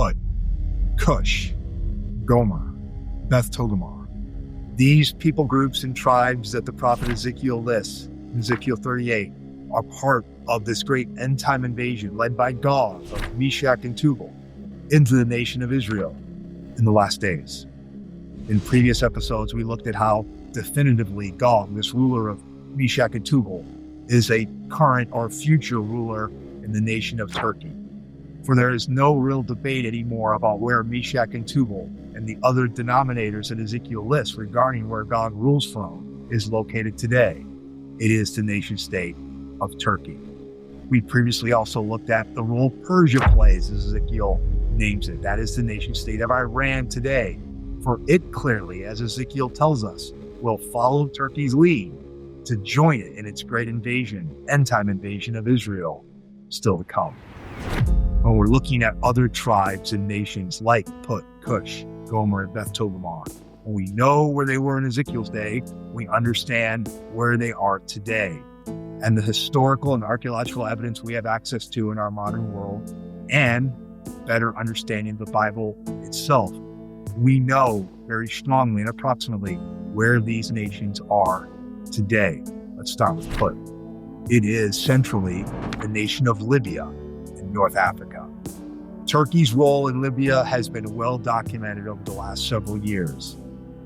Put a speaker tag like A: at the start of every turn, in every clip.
A: Put, Kush, Gomer, Beth Togarmah. These people groups and tribes that the prophet Ezekiel lists in Ezekiel 38 are part of this great end-time invasion led by God of Meshach and Tubal into the nation of Israel in the last days. In previous episodes, we looked at how definitively Gog, this ruler of Meshach and Tubal, is a current or future ruler in the nation of Turkey. For there is no real debate anymore about where Meshach and Tubal and the other denominators that Ezekiel lists regarding where Gog rules from is located today. It is the nation state of Turkey. We previously also looked at the role Persia plays, as Ezekiel names it. That is the nation state of Iran today. For it clearly, as Ezekiel tells us, will follow Turkey's lead to join it in its great invasion, end-time invasion of Israel, still to come. When we're looking at other tribes and nations like Put, Kush, Gomer, and Beth Togarmah, when we know where they were in Ezekiel's day, we understand where they are today. And the historical and archaeological evidence we have access to in our modern world, and better understanding the Bible itself, we know very strongly and approximately where these nations are today. Let's start with Put. It is centrally the nation of Libya in North Africa. Turkey's role in Libya has been well documented over the last several years.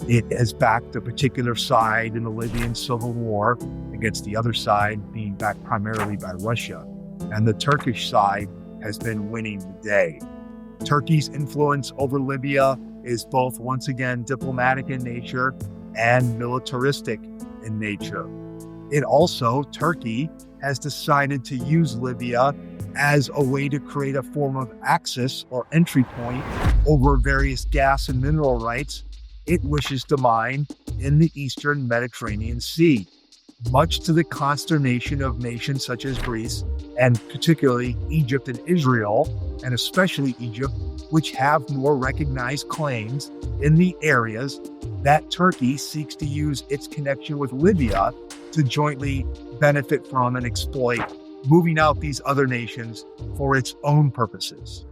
A: It has backed a particular side in the Libyan civil war against the other side being backed primarily by Russia. And the Turkish side has been winning the day. Turkey's influence over Libya is both, once again, diplomatic in nature and militaristic in nature. Turkey has decided to use Libya as a way to create a form of access or entry point over various gas and mineral rights it wishes to mine in the Eastern Mediterranean Sea, much to the consternation of nations such as Greece, and particularly Egypt and Israel, and especially Egypt, which have more recognized claims in the areas that Turkey seeks to use its connection with Libya to jointly benefit from and exploit, moving out these other nations for its own purposes.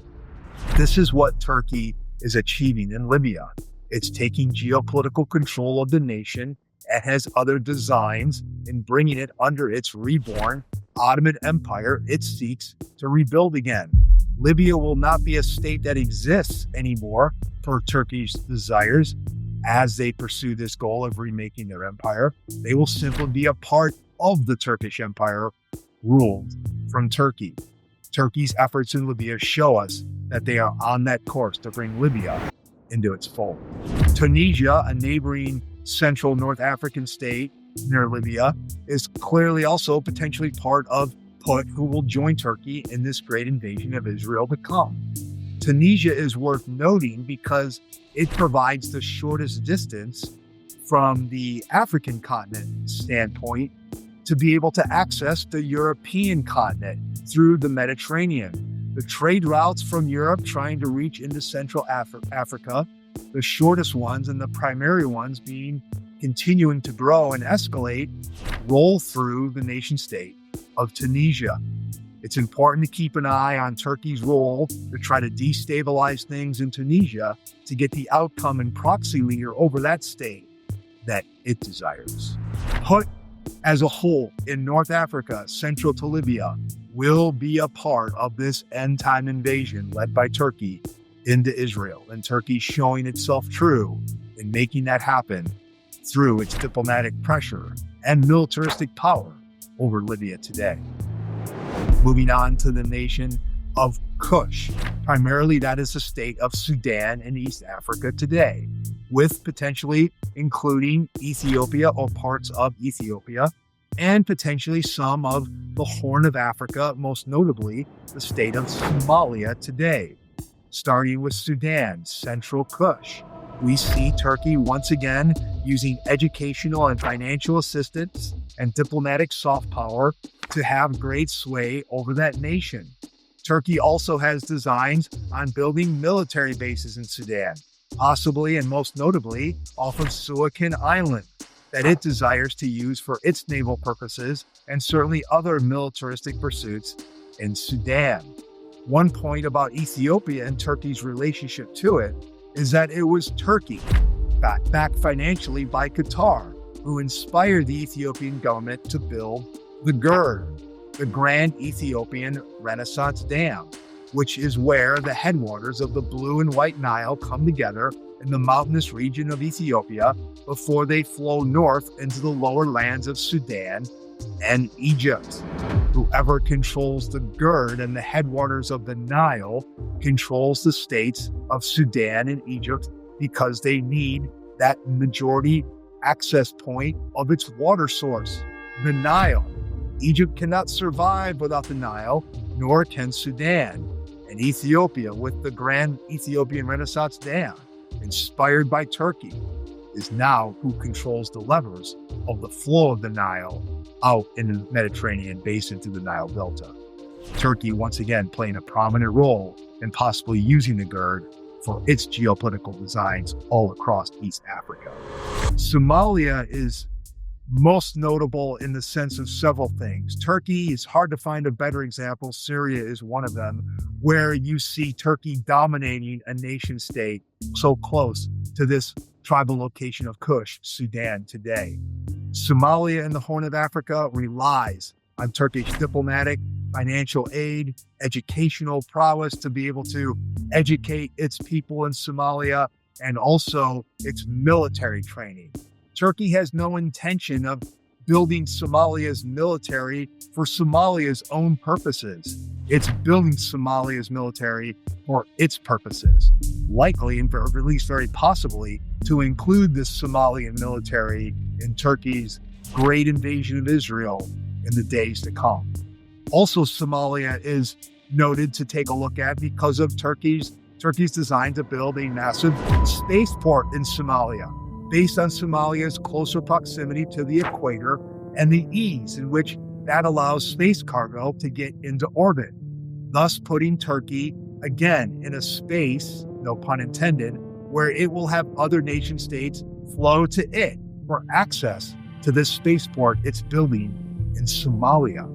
A: This is what Turkey is achieving in Libya. It's taking geopolitical control of the nation and has other designs in bringing it under its reborn Ottoman Empire it seeks to rebuild again. Libya will not be a state that exists anymore per Turkey's desires as they pursue this goal of remaking their empire. They will simply be a part of the Turkish Empire ruled from Turkey. Turkey's efforts in Libya show us that they are on that course to bring Libya into its fold. Tunisia, a neighboring central North African state near Libya, is clearly also potentially part of Put, who will join Turkey in this great invasion of Israel to come. Tunisia is worth noting because it provides the shortest distance from the African continent standpoint to be able to access the European continent through the Mediterranean. The trade routes from Europe trying to reach into Central Africa, the shortest ones and the primary ones being continuing to grow and escalate, roll through the nation state of Tunisia. It's important to keep an eye on Turkey's role to try to destabilize things in Tunisia to get the outcome and proxy leader over that state that it desires. Put as a whole in North Africa, central to Libya, will be a part of this end-time invasion led by Turkey into Israel, and Turkey showing itself true in making that happen through its diplomatic pressure and militaristic power over Libya today. Moving on to the nation of Kush. Primarily, that is the state of Sudan and East Africa today, with potentially including Ethiopia or parts of Ethiopia, and potentially some of the Horn of Africa, most notably the state of Somalia today. Starting with Sudan, Central Kush, we see Turkey once again using educational and financial assistance and diplomatic soft power to have great sway over that nation. Turkey also has designs on building military bases in Sudan, possibly and most notably off of Suakin Island, that it desires to use for its naval purposes and certainly other militaristic pursuits in Sudan. One point about Ethiopia and Turkey's relationship to it is that it was Turkey, backed financially by Qatar, who inspired the Ethiopian government to build the GERD, the Grand Ethiopian Renaissance Dam, which is where the headwaters of the Blue and White Nile come together in the mountainous region of Ethiopia before they flow north into the lower lands of Sudan and Egypt. Whoever controls the GERD and the headwaters of the Nile controls the states of Sudan and Egypt because they need that majority access point of its water source, the Nile. Egypt cannot survive without the Nile, nor can Sudan. And Ethiopia, with the Grand Ethiopian Renaissance Dam, inspired by Turkey, is now who controls the levers of the flow of the Nile out in the Mediterranean basin to the Nile Delta. Turkey, once again, playing a prominent role in possibly using the GERD for its geopolitical designs all across East Africa. Somalia is most notable in the sense of several things. Turkey is hard to find a better example. Syria is one of them, where you see Turkey dominating a nation state so close to this tribal location of Kush, Sudan today. Somalia and the Horn of Africa relies on Turkish diplomatic, financial aid, educational prowess to be able to educate its people in Somalia, and also its military training. Turkey has no intention of building Somalia's military for Somalia's own purposes. It's building Somalia's military for its purposes, likely, and or at least very possibly, to include the Somalian military in Turkey's great invasion of Israel in the days to come. Also, Somalia is noted to take a look at because of Turkey's design to build a massive spaceport in Somalia, based on Somalia's closer proximity to the equator and the ease in which that allows space cargo to get into orbit, thus putting Turkey, again, in a space, no pun intended, where it will have other nation states flow to it for access to this spaceport it's building in Somalia.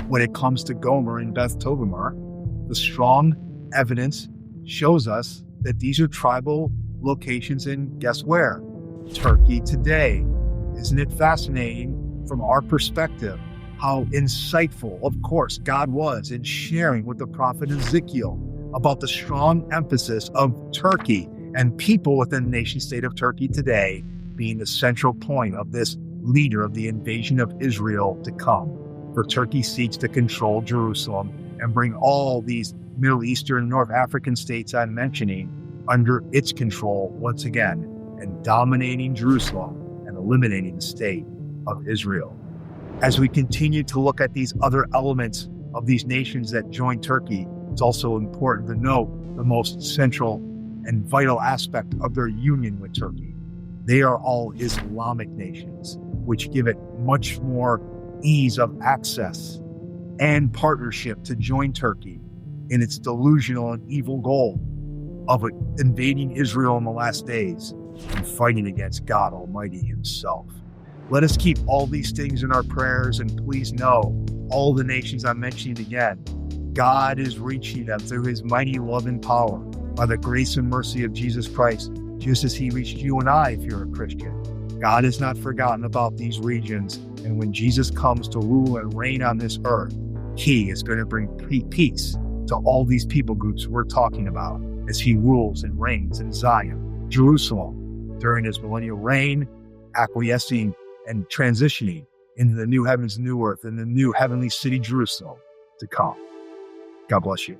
A: When it comes to Gomer and Beth Togarmah, the strong evidence shows us that these are tribal locations in, guess where? Turkey today. Isn't it fascinating from our perspective how insightful, of course, God was in sharing with the prophet Ezekiel about the strong emphasis of Turkey and people within the nation state of Turkey today being the central point of this leader of the invasion of Israel to come. For Turkey seeks to control Jerusalem and bring all these Middle Eastern, North African states I'm mentioning under its control once again, and dominating Jerusalem and eliminating the state of Israel. As we continue to look at these other elements of these nations that join Turkey, it's also important to note the most central and vital aspect of their union with Turkey. They are all Islamic nations, which give it much more ease of access and partnership to join Turkey in its delusional and evil goal of invading Israel in the last days and fighting against God Almighty himself. Let us keep all these things in our prayers, and please know, all the nations I'm mentioning again, God is reaching them through his mighty love and power by the grace and mercy of Jesus Christ, just as he reached you and I if you're a Christian. God has not forgotten about these regions, and when Jesus comes to rule and reign on this earth, he is going to bring peace to all these people groups we're talking about as he rules and reigns in Zion, Jerusalem, during his millennial reign, acquiescing and transitioning into the new heavens, new earth, and the new heavenly city, Jerusalem, to come. God bless you.